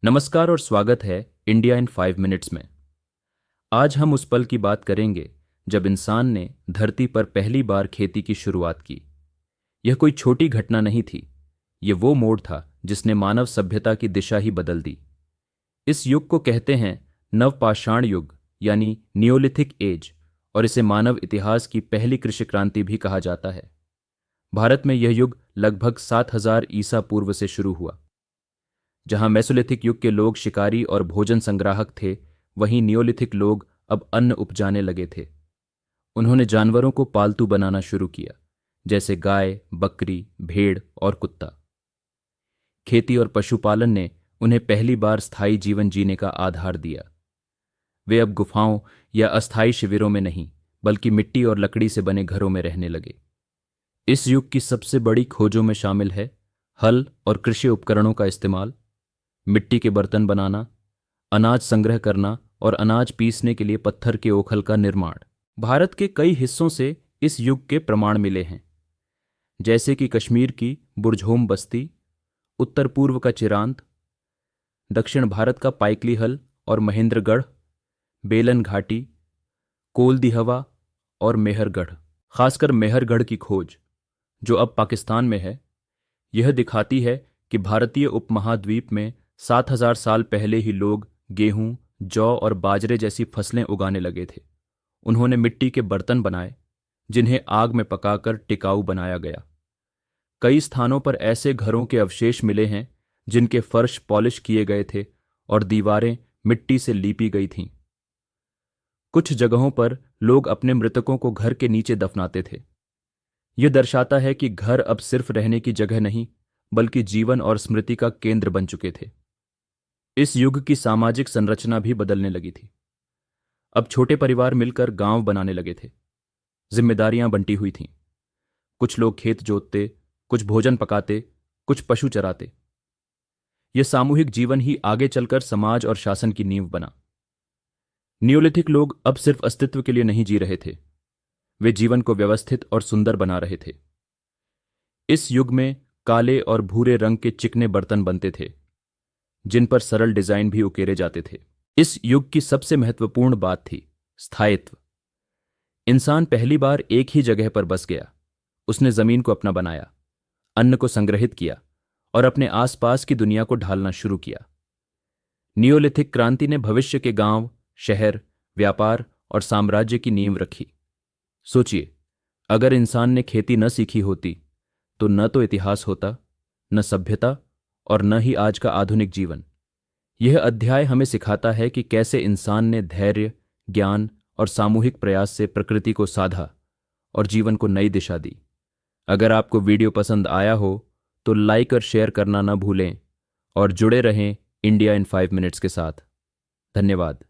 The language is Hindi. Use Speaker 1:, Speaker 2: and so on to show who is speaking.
Speaker 1: नमस्कार और स्वागत है इंडिया इन 5 मिनट्स में। आज हम उस पल की बात करेंगे जब इंसान ने धरती पर पहली बार खेती की शुरुआत की। यह कोई छोटी घटना नहीं थी, ये वो मोड़ था जिसने मानव सभ्यता की दिशा ही बदल दी। इस युग को कहते हैं नवपाषाण युग यानी नियोलिथिक एज, और इसे मानव इतिहास की पहली कृषि क्रांति भी कहा जाता है। भारत में यह युग लगभग 7000 ईसा पूर्व से शुरू हुआ। जहां मेसोलिथिक युग के लोग शिकारी और भोजन संग्राहक थे, वहीं नियोलिथिक लोग अब अन्न उपजाने लगे थे। उन्होंने जानवरों को पालतू बनाना शुरू किया, जैसे गाय, बकरी, भेड़ और कुत्ता। खेती और पशुपालन ने उन्हें पहली बार स्थायी जीवन जीने का आधार दिया। वे अब गुफाओं या अस्थायी शिविरों में नहीं, बल्कि मिट्टी और लकड़ी से बने घरों में रहने लगे। इस युग की सबसे बड़ी खोजों में शामिल है हल और कृषि उपकरणों का इस्तेमाल, मिट्टी के बर्तन बनाना, अनाज संग्रह करना और अनाज पीसने के लिए पत्थर के ओखल का निर्माण। भारत के कई हिस्सों से इस युग के प्रमाण मिले हैं, जैसे कि कश्मीर की बुरझोम बस्ती, उत्तर पूर्व का चिरांत, दक्षिण भारत का पाइकली हल और महेंद्रगढ़, बेलन घाटी, कोलदिहवा और मेहरगढ़। खासकर मेहरगढ़ की खोज, जो अब पाकिस्तान में है, यह दिखाती है कि भारतीय उपमहाद्वीप में 7000 साल पहले ही लोग गेहूं, जौ और बाजरे जैसी फसलें उगाने लगे थे। उन्होंने मिट्टी के बर्तन बनाए, जिन्हें आग में पकाकर टिकाऊ बनाया गया। कई स्थानों पर ऐसे घरों के अवशेष मिले हैं जिनके फर्श पॉलिश किए गए थे और दीवारें मिट्टी से लीपी गई थीं। कुछ जगहों पर लोग अपने मृतकों को घर के नीचे दफनाते थे। यह दर्शाता है कि घर अब सिर्फ रहने की जगह नहीं, बल्कि जीवन और स्मृति का केंद्र बन चुके थे। इस युग की सामाजिक संरचना भी बदलने लगी थी। अब छोटे परिवार मिलकर गांव बनाने लगे थे। जिम्मेदारियां बंटी हुई थीं। कुछ लोग खेत जोतते, कुछ भोजन पकाते, कुछ पशु चराते। यह सामूहिक जीवन ही आगे चलकर समाज और शासन की नींव बना। नियोलिथिक लोग अब सिर्फ अस्तित्व के लिए नहीं जी रहे थे, वे जीवन को व्यवस्थित और सुंदर बना रहे थे। इस युग में काले और भूरे रंग के चिकने बर्तन बनते थे, जिन पर सरल डिजाइन भी उकेरे जाते थे। इस युग की सबसे महत्वपूर्ण बात थी स्थायित्व। इंसान पहली बार एक ही जगह पर बस गया। उसने जमीन को अपना बनाया, अन्न को संग्रहित किया और अपने आसपास की दुनिया को ढालना शुरू किया। नियोलिथिक क्रांति ने भविष्य के गांव, शहर, व्यापार और साम्राज्य की नींव रखी। सोचिए, अगर इंसान ने खेती न सीखी होती तो न तो इतिहास होता, न सभ्यता और न ही आज का आधुनिक जीवन। यह अध्याय हमें सिखाता है कि कैसे इंसान ने धैर्य, ज्ञान और सामूहिक प्रयास से प्रकृति को साधा और जीवन को नई दिशा दी। अगर आपको वीडियो पसंद आया हो तो लाइक और शेयर करना न भूलें और जुड़े रहें इंडिया इन 5 मिनट्स के साथ। धन्यवाद।